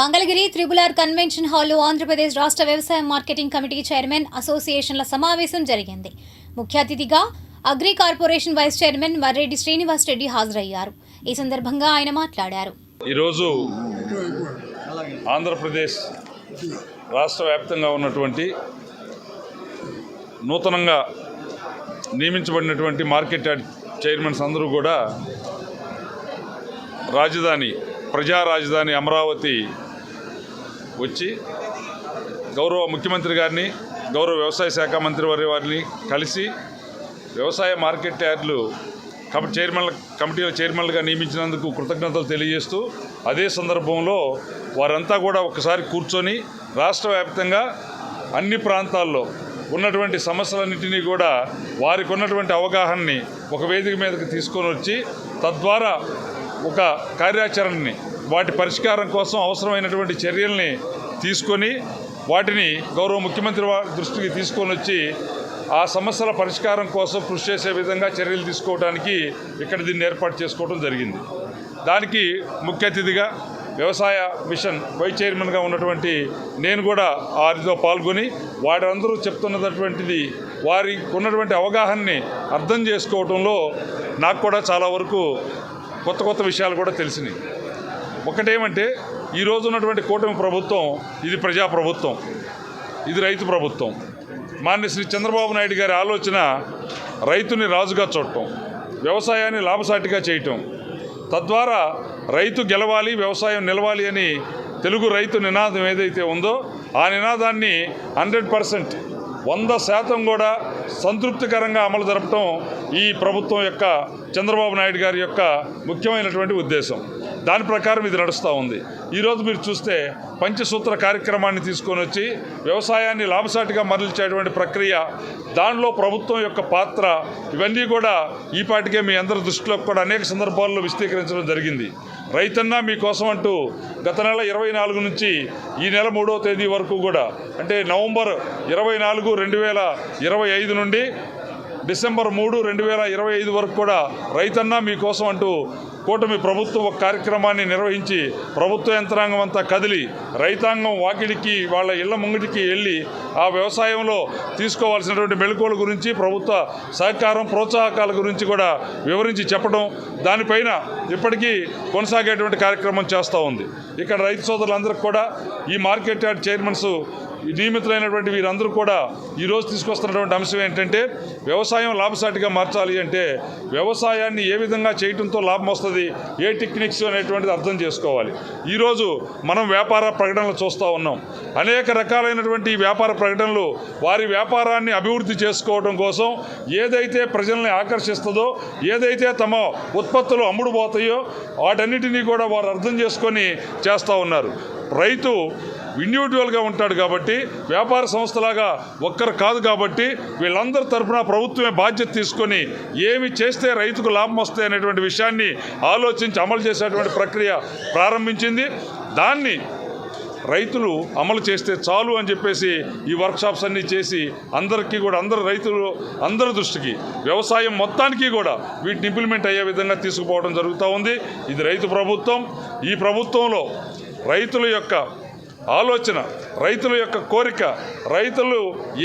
Mangalagiri త్రిబులార్ convention హాల్లో ఆంధ్రప్రదేశ్ రాష్ట్ర వ్యవసాయ మార్కెటింగ్ కమిటీ చైర్మన్ అసోసియేషన్ల సమావేశం జరిగింది. ముఖ్య అతిథిగా agri corporation vice chairman Marreddy Srinivas Reddy హాజరయ్యారు. ఈ సందర్భంగా ఆయన మాట్లాడారు. ఈరోజు ఆంధ్రప్రదేశ్ రాష్ట్ర వ్యాప్తంగా ఉన్నటువంటి నూతనంగా నియమించబడినటువంటి మార్కెట్ యార్డ్ చైర్మన్స్ అందరూ కూడా ప్రజా రాజధాని అమరావతి వచ్చి గౌరవ ముఖ్యమంత్రి గారిని, గౌరవ వ్యవసాయ శాఖ మంత్రి వారిని కలిసి వ్యవసాయ మార్కెట్ యార్డులు కమిటీల చైర్మన్లుగా నియమించినందుకు కృతజ్ఞతలు తెలియజేస్తూ, అదే సందర్భంలో వారంతా కూడా ఒకసారి కూర్చొని రాష్ట్ర వ్యాప్తంగా అన్ని ప్రాంతాల్లో ఉన్నటువంటి సమస్యలన్నింటినీ కూడా వారికి ఉన్నటువంటి అవగాహనని ఒక వేదిక మీదకి తీసుకొని వచ్చి తద్వారా ఒక కార్యాచరణని, వాటి పరిష్కారం కోసం అవసరమైనటువంటి చర్యల్ని తీసుకొని వాటిని గౌరవ ముఖ్యమంత్రి వారి దృష్టికి తీసుకొని వచ్చి ఆ సమస్యల పరిష్కారం కోసం కృషి చేసే విధంగా చర్యలు తీసుకోవడానికి ఇక్కడ దీన్ని ఏర్పాటు చేసుకోవడం జరిగింది. దానికి ముఖ్య అతిథిగా వ్యవసాయ మిషన్ వైస్ చైర్మన్గా ఉన్నటువంటి నేను కూడా వారితో పాల్గొని వారందరూ చెప్తున్నటువంటిది వారికి ఉన్నటువంటి అవగాహనని అర్థం చేసుకోవడంలో నాకు కూడా చాలా వరకు కొత్త విషయాలు కూడా తెలిసినాయి. ఒకటేమంటే ఈరోజు ఉన్నటువంటి కూటమి ప్రభుత్వం ఇది ప్రజాప్రభుత్వం, ఇది రైతు ప్రభుత్వం. మాన్య శ్రీ చంద్రబాబు నాయుడు గారి ఆలోచన రైతుని రాజుగా చూడటం, వ్యవసాయాన్ని లాభసాటిగా చేయటం, తద్వారా రైతు గెలవాలి, వ్యవసాయం నిలవాలి అని తెలుగు రైతు నినాదం ఏదైతే ఉందో ఆ నినాదాన్ని 100% 100% కూడా సంతృప్తికరంగా అమలు జరపటం ఈ ప్రభుత్వం యొక్క, చంద్రబాబు నాయుడు గారి యొక్క ముఖ్యమైనటువంటి ఉద్దేశం. దాని ప్రకారం ఇది నడుస్తూ ఉంది. ఈరోజు మీరు చూస్తే పంచసూత్ర కార్యక్రమాన్ని తీసుకొని వచ్చి వ్యవసాయాన్ని లాభసాటిగా మరల్చేటువంటి ప్రక్రియ, దానిలో ప్రభుత్వం యొక్క పాత్ర, ఇవన్నీ కూడా ఈపాటికే మీ అందరి దృష్టిలో కూడా అనేక సందర్భాల్లో విశదీకరించడం జరిగింది. రైతన్నా మీకోసం అంటూ గత నెల 24 నుంచి ఈ నెల 3వ తేదీ వరకు కూడా, అంటే నవంబర్ 24, 2025 నుండి డిసెంబర్ 3, 2025 వరకు కూడా రైతన్నా మీకోసం అంటూ కూటమి ప్రభుత్వం ఒక కార్యక్రమాన్ని నిర్వహించి ప్రభుత్వ యంత్రాంగం అంతా కదిలి రైతాంగం వాకిలికి, వాళ్ళ ఇళ్ల ముంగిటికి వెళ్ళి ఆ వ్యవసాయంలో తీసుకోవాల్సినటువంటి మెళకువల గురించి, ప్రభుత్వ సహకారం, ప్రోత్సాహకాల గురించి కూడా వివరించి చెప్పడం, దానిపైన ఇప్పటికీ కొనసాగేటువంటి కార్యక్రమం చేస్తూ ఉంది. ఇక్కడ రైతు సోదరులందరికీ కూడా ఈ మార్కెట్ యార్డ్ చైర్మన్స్ నియమితులైనటువంటి వీరందరూ కూడా ఈరోజు తీసుకొస్తున్నటువంటి అంశం ఏంటంటే, వ్యవసాయం లాభసాటిగా మార్చాలి అంటే వ్యవసాయాన్ని ఏ విధంగా చేయడంతో లాభం వస్తుంది, ఏ టెక్నిక్స్ అనేటువంటిది అర్థం చేసుకోవాలి. ఈరోజు మనం వ్యాపార ప్రకటనలు చూస్తూ ఉన్నాం. అనేక రకాలైనటువంటి వ్యాపార ప్రకటనలు వారి వ్యాపారాన్ని అభివృద్ధి చేసుకోవడం కోసం ఏదైతే ప్రజల్ని ఆకర్షిస్తుందో, ఏదైతే తమ ఉత్పత్తులు అమ్ముడుపోతాయో వాటన్నిటినీ కూడా వారు అర్థం చేసుకొని చేస్తూ ఉన్నారు. రైతు ఇండివిజువల్గా ఉంటాడు కాబట్టి, వ్యాపార సంస్థలాగా ఒక్కరు కాదు కాబట్టి, వీళ్ళందరి తరఫున ప్రభుత్వమే బాధ్యత తీసుకొని ఏమి చేస్తే రైతుకు లాభం వస్తాయి అనేటువంటి విషయాన్ని ఆలోచించి అమలు చేసేటువంటి ప్రక్రియ ప్రారంభించింది. దాన్ని రైతులు అమలు చేస్తే చాలు అని చెప్పేసి ఈ వర్క్షాప్స్ అన్నీ చేసి అందరికీ కూడా, అందరి దృష్టికి, వ్యవసాయం మొత్తానికి కూడా వీటిని ఇంప్లిమెంట్ అయ్యే విధంగా తీసుకుపోవడం జరుగుతూ ఉంది. ఇది రైతు ప్రభుత్వం. ఈ ప్రభుత్వంలో రైతుల యొక్క ఆలోచన, రైతుల యొక్క కోరిక, రైతులు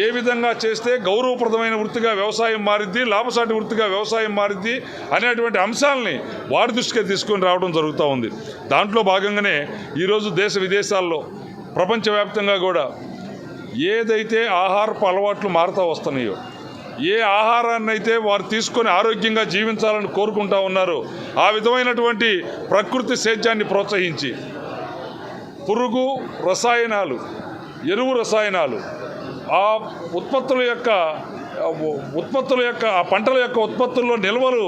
ఏ విధంగా చేస్తే గౌరవప్రదమైన వృత్తిగా వ్యవసాయం మారిద్ది, లాభసాటి వృత్తిగా వ్యవసాయం మారిద్ది అనేటువంటి అంశాలని వారి దృష్టికి తీసుకొని రావడం జరుగుతూ ఉంది. దాంట్లో భాగంగానే ఈరోజు దేశ విదేశాల్లో, ప్రపంచవ్యాప్తంగా కూడా ఏదైతే ఆహారపు అలవాట్లు మారుతూ వస్తున్నాయో, ఏ ఆహారాన్ని అయితే వారు తీసుకొని ఆరోగ్యంగా జీవించాలని కోరుకుంటూ ఉన్నారో ఆ విధమైనటువంటి ప్రకృతి సేద్యాన్ని ప్రోత్సహించి పురుగు రసాయనాలు, ఎరువు రసాయనాలు, ఆ ఉత్పత్తుల యొక్క ఆ పంటల యొక్క ఉత్పత్తుల్లో నిల్వలు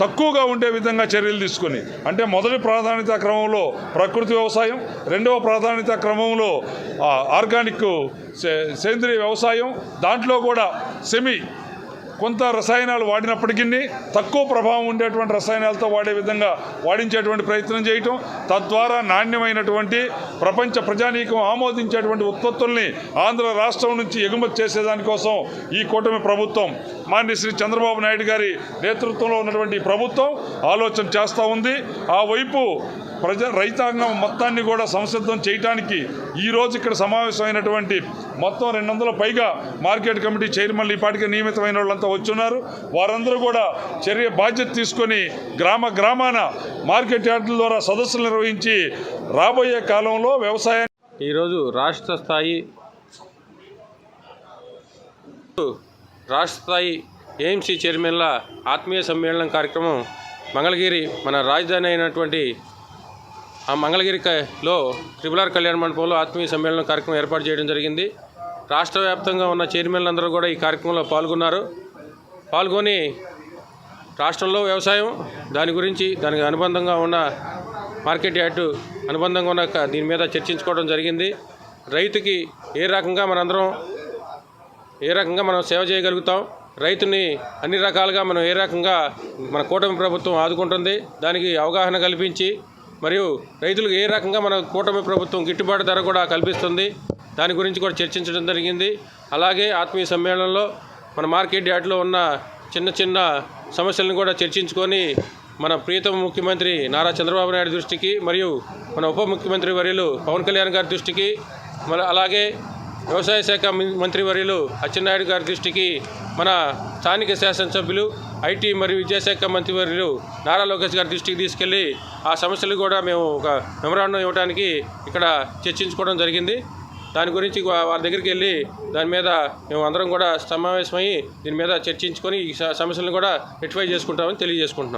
తక్కువగా ఉండే విధంగా చర్యలు తీసుకొని, అంటే మొదటి ప్రాధాన్యత క్రమంలో ప్రకృతి వ్యవసాయం, రెండవ ప్రాధాన్యత క్రమంలో ఆర్గానిక్ సేంద్రియ వ్యవసాయం, దాంట్లో కూడా కొంత రసాయనాలు వాడినప్పటికీ తక్కువ ప్రభావం ఉండేటువంటి రసాయనాలతో వాడే విధంగా వాడించేటువంటి ప్రయత్నం చేయటం, తద్వారా నాణ్యమైనటువంటి ప్రపంచ ప్రజానీకం ఆమోదించేటువంటి ఉత్పత్తుల్ని ఆంధ్ర రాష్ట్రం నుంచి ఎగుమతి చేసేదానికోసం ఈ కూటమి ప్రభుత్వం, మాన్య శ్రీ చంద్రబాబు నాయుడు గారి నేతృత్వంలో ఉన్నటువంటి ప్రభుత్వం ఆలోచన చేస్తూ ఉంది. ఆ వైపు రైతాంగం మొత్తాన్ని కూడా సంసిద్ధం చేయడానికి ఈరోజు ఇక్కడ సమావేశమైనటువంటి మొత్తం 200 పైగా మార్కెట్ కమిటీ చైర్మన్లు ఈపాటికి నియమితమైన వాళ్ళంతా వచ్చున్నారు. వారందరూ కూడా బాధ్యత తీసుకొని గ్రామాన మార్కెట్ యార్డుల ద్వారా సదస్సులు నిర్వహించి రాబోయే కాలంలో వ్యవసాయాన్ని ఈరోజు రాష్ట్ర స్థాయి ఏఎంసీ చైర్మన్ల ఆత్మీయ సమ్మేళనం కార్యక్రమం మంగళగిరి మన రాజధాని అయినటువంటి ఆ మంగళగిరిలో ట్రిపుల్ కళ్యాణ మండపంలో ఆత్మీయ సమ్మేళనం కార్యక్రమం ఏర్పాటు చేయడం జరిగింది. రాష్ట్ర వ్యాప్తంగా ఉన్న చైర్మన్లందరూ కూడా ఈ కార్యక్రమంలో పాల్గొని రాష్ట్రంలో వ్యవసాయం దానికి అనుబంధంగా ఉన్న మార్కెట్ యార్డు అనుబంధంగా ఉన్న దీని మీద చర్చించుకోవడం జరిగింది. రైతుకి ఏ రకంగా మనం సేవ చేయగలుగుతాం, రైతుని అన్ని రకాలుగా మనం ఏ రకంగా మన కూటమి ప్రభుత్వం ఆదుకుంటుంది, దానికి అవగాహన కల్పించి మరియు రైతులకు ఏ రకంగా మన కూటమి ప్రభుత్వం గిట్టుబాటు ధర కూడా కల్పిస్తుంది, దాని గురించి కూడా చర్చించడం జరిగింది. అలాగే ఆత్మీయ సమ్మేళనంలో మన మార్కెట్ యార్డులో ఉన్న చిన్న సమస్యలను కూడా చర్చించుకొని మన ప్రియతమ ముఖ్యమంత్రి నారా చంద్రబాబు నాయుడు దృష్టికి మరియు మన ఉప ముఖ్యమంత్రి వర్యులు పవన్ కళ్యాణ్ గారి దృష్టికి అలాగే వ్యవసాయ శాఖ మంత్రి వర్యులు అచ్చెన్నాయుడు గారి దృష్టికి మన స్థానిక శాసనసభ్యులు ఐటీ మరియు విద్యాశాఖ మంత్రి వర్యులు నారా లోకేష్ గారి దృష్టికి తీసుకెళ్లి ఆ సమస్యలు కూడా మేము ఒక మెమరాండం ఇవ్వడానికి ఇక్కడ చర్చించుకోవడం జరిగింది. దాని గురించి వారి దగ్గరికి వెళ్ళి దాని మీద మేము అందరం కూడా సమావేశమయ్యి దీని మీద చర్చించుకొని ఈ సమస్యలను కూడా రెక్టిఫై చేసుకుంటామని తెలియజేసుకుంటున్నాం.